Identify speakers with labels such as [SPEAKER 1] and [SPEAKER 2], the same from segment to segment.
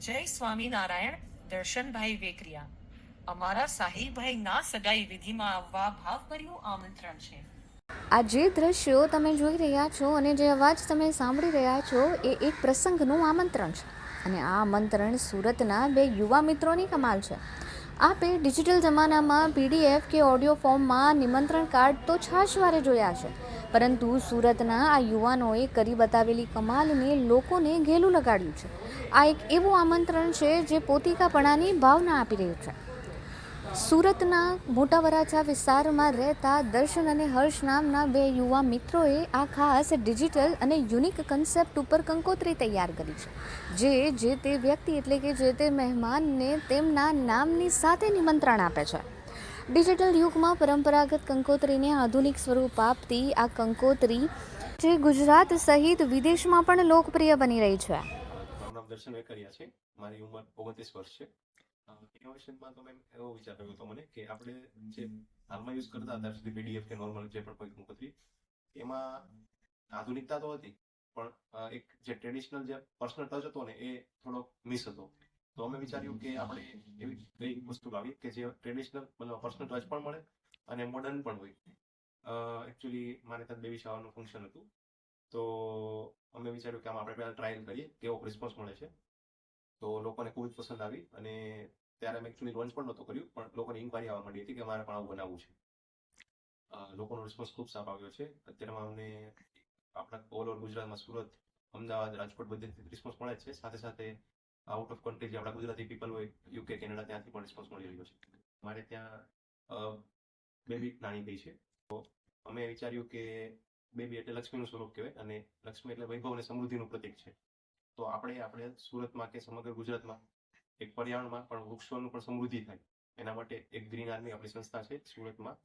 [SPEAKER 1] જય સ્વામિનારાયણ. દર્શનભાઈ વેકરિયા, અમારા સાહિલભાઈના સગાઈ વિધિમાં આવવા ભાવભર્યું આમંત્રણ છે.
[SPEAKER 2] આ જે દ્રશ્યો તમે જોઈ રહ્યા છો અને જે અવાજ તમે સાંભળી રહ્યા છો એ એક પ્રસંગનું આમંત્રણ છે. અને આ આમંત્રણ સુરતના બે યુવા મિત્રોની કમાલ છે. આપે ડિજિટલ જમાનામાં પીડીએફ કે ઓડિયો ફોર્મમાં નિમંત્રણ કાર્ડ તો છાશવારે જોયા છે, પરંતુ સુરતના આ યુવાનોએ કરી બતાવેલી કમાલને લોકોને ઘેલું લગાડ્યું છે. આ એક એવું આમંત્રણ છે જે પોતિકાપણાની ભાવના આપી રહ્યું છે. સુરતના મોટા વરાછા વિસ્તારમાં રહેતા દર્શન અને હર્ષ નામના બે યુવા મિત્રોએ આ ખાસ ડિજિટલ અને યુનિક કન્સેપ્ટ ઉપર કંકોત્રી તૈયાર કરી છે, જે તે વ્યક્તિ એટલે કે જે તે મહેમાનને તેમના નામની સાથે નિમંત્રણ આપે છે. ડિજિટલ યુગમાં પરંપરાગત કંકોત્રીને આધુનિક સ્વરૂપ આપતી આ કંકોત્રી જે ગુજરાત સહિત વિદેશમાં પણ લોકપ્રિય બની રહી છે.
[SPEAKER 3] મારું નામ દર્શન વેકરિયા છે. મારી ઉંમર 29 વર્ષ છે. ઇનોવેશનમાં તો મેં એવો વિચાર આવ્યો હતો મને કે આપણે જે હાલમાં યુઝ કરતા હતા સુધી પીડીએફ કે નોર્મલ જે પણ કોઈ કંકોત્રી, એમાં આધુનિકતા તો હતી, પણ એક જે ટ્રેડિશનલ જે પર્સનલ ટચ હતો ને એ થોડો મિસ હતો. તો અમે વિચાર્યું કે આપણે એવી કઈ વસ્તુ લાવીએ કે જે ટ્રેડિશનલ મતલબ પર્સનલ ટચ પણ મળે અને મોડર્ન પણ હોય. એકચ્યુઅલી મારે ત્યાં બેબી શાવરનું ફંક્શન હતું, તો અમે વિચાર્યું કે આમાં આપણે પહેલા ટ્રાયલ કરીએ કેવો રિસ્પોન્સ મળે છે. તો લોકોને ખૂબ જ પસંદ આવી અને ત્યારે મેં એકચ્યુઅલી લોન્ચ પણ નહોતું કર્યું, પણ લોકોની ઇન્ક્વાયરી આવવા માંડી હતી કે મારે પણ આવું બનાવવું છે. લોકોનો રિસ્પોન્સ ખૂબ સારો આવ્યો છે. અત્યારમાં અમને આપણા ઓલ ઓવર ગુજરાતમાં સુરત, અમદાવાદ, રાજકોટ બધે રિસ્પોન્સ મળે જ છે. સાથે સાથે આઉટ ઓફ કન્ટ્રી જે આપણા ગુજરાતી પીપલ હોય, યુકે, કેનેડા, ત્યાંથી પણ રિસ્પોન્સ મળી રહ્યો છે. મારે ત્યાં બેબી નાની થઈ છે, તો અમે વિચાર્યું કે બેબી એટલે લક્ષ્મીનું સ્વરૂપ કહેવાય અને લક્ષ્મી એટલે વૈભવ અને સમૃદ્ધિનું પ્રતીક છે. તો આપણે સુરતમાં કે સમગ્ર ગુજરાતમાં એક પર્યાવરણમાં પણ વૃક્ષોનું પણ સમૃદ્ધિ થાય એના માટે એક ગ્રીન આર્મી આપણી સંસ્થા છે સુરતમાં,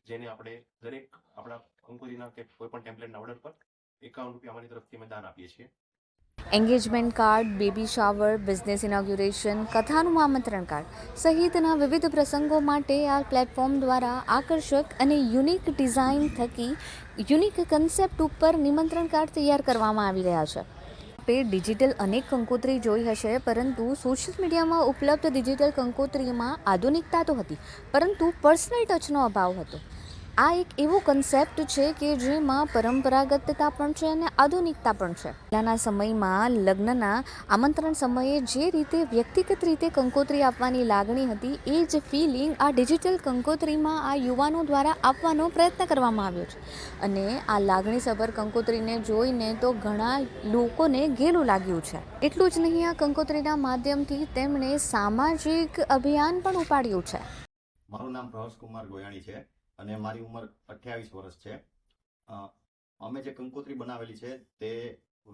[SPEAKER 3] જેને આપણે દરેક આપણા કંકોત્રીના કે કોઈ પણ ટેમ્પલેટના ઓર્ડર પર ₹51 અમારી તરફથી અમે દાન આપીએ છીએ.
[SPEAKER 2] Engagement card, baby shower, business inauguration, કથાનું આમંત્રણ કાર્ડ સહિતના વિવિધ પ્રસંગો માટે આ પ્લેટફોર્મ દ્વારા આકર્ષક અને યુનિક ડિઝાઇન થકી યુનિક કન્સેપ્ટ ઉપર નિમંત્રણ કાર્ડ તૈયાર કરવામાં આવી રહ્યા છે. આપે ડિજિટલ અનેક કંકોત્રી જોઈ હશે, પરંતુ સોશિયલ મીડિયામાં ઉપલબ્ધ ડિજિટલ કંકોત્રીમાં આધુનિકતા તો હતી, પરંતુ પર્સનલ ટચનો અભાવ હતો. આ એક એવો કન્સેપ્ટ છે કે જેમાં પરંપરાગતતા પણ છે અને આધુનિકતા પણ છે. પહેલાંના સમયમાં લગ્નના આમંત્રણ સમયે જે રીતે વ્યક્તિગત રીતે કંકોત્રી આપવાની લાગણી હતી, એ જ ફિલિંગ આ ડિજિટલ કંકોત્રીમાં આ યુવાનો દ્વારા આપવાનો પ્રયત્ન કરવામાં આવ્યો છે. અને આ લાગણીસભર કંકોત્રીને જોઈને તો ઘણા લોકોને ઘેલું લાગ્યું છે. એટલું જ નહીં, આ કંકોત્રીના માધ્યમથી તેમણે સામાજિક અભિયાન પણ ઉપાડ્યું છે.
[SPEAKER 4] મારું નામ પ્રહસકુમાર ગોયાણી છે અને મારી ઉંમર 28 વર્ષ છે. અમે જે કંકોત્રી બનાવેલી છે તે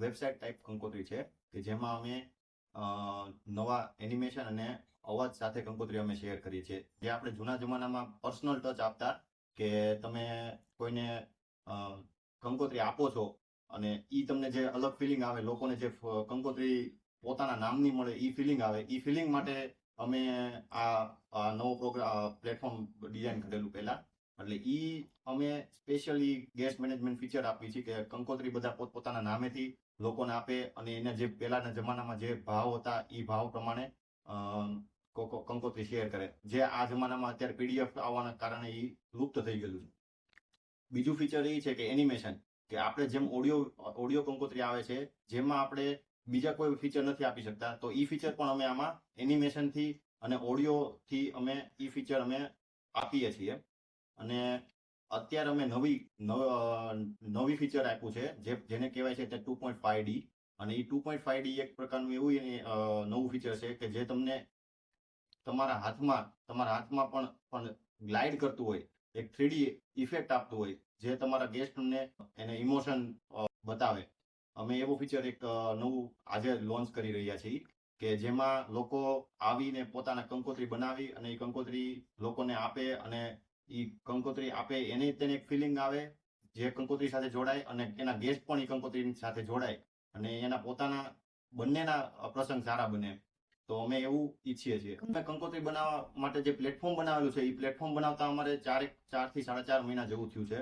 [SPEAKER 4] વેબસાઇટ ટાઈપ કંકોત્રી છે કે જેમાં અમે નવા એનિમેશન અને અવાજ સાથે કંકોત્રી અમે શેર કરીએ છીએ. જે આપણે જૂના જમાનામાં પર્સનલ ટચ આપતા કે તમે કોઈને કંકોત્રી આપો છો અને ઈ તમને જે અલગ ફિલિંગ આવે, લોકોને જે કંકોત્રી પોતાના નામની મળે ઈ ફિલિંગ આવે, ઈ ફિલિંગ માટે અમે આ નવો પ્લેટફોર્મ ડિઝાઇન કરેલું પહેલા. એટલે ઈ અમે સ્પેશિયલી ગેસ્ટ મેનેજમેન્ટ ફીચર આપી છે કે કંકોત્રી બધા પોતપોતાના નામેથી લોકોને આપે અને એના જે પહેલાના જમાનામાં જે ભાવ હતા એ ભાવ પ્રમાણે કંકોત્રી શેર કરે, જે આ જમાનામાં અત્યારે પીડીએફ આવવાના કારણે એ લુપ્ત થઈ ગયેલું છે. બીજું ફીચર એ છે કે એનિમેશન, કે આપણે જેમ ઓડિયો કંકોત્રી આવે છે જેમાં આપણે બીજા કોઈ ફીચર નથી આપી શકતા, તો ઈ ફીચર પણ અમે આમાં એનિમેશનથી અને ઓડિયોથી અમે ઈ ફીચર અમે આપીએ છીએ. અને અત્યારે અમે નવી ફીચર આપ્યું છે જેને કહેવાય છે તે 2.5D. અને એ 2.5D એક પ્રકારનું એવું નવું ફીચર છે કે જે તમને તમારા હાથમાં પણ ગ્લાઇડ કરતું હોય, એક 3D ઇફેક્ટ આપતું હોય, જે તમારા ગેસ્ટને એને ઇમોશન બતાવે. અમે એવું ફીચર એક નવું આજે લોન્ચ કરી રહ્યા છીએ કે જેમાં લોકો આવીને પોતાના કંકોત્રી બનાવી અને એ કંકોત્રી લોકોને આપે અને એ કંકોત્રી આપે એને તેને એક ફિલિંગ આવે જે કંકોત્રી સાથે જોડાય અને એના ગેસ્ટ પણ એ કંકોત્રી સાથે જોડાય અને એના પોતાના બંનેના પ્રસંગ સારા બને. તો અમે એવું ઈચ્છીએ છીએ. અમે કંકોત્રી બનાવવા માટે જે પ્લેટફોર્મ બનાવેલું છે એ પ્લેટફોર્મ બનાવતા અમારે 4 થી 4.5 મહિના જેવું થયું છે.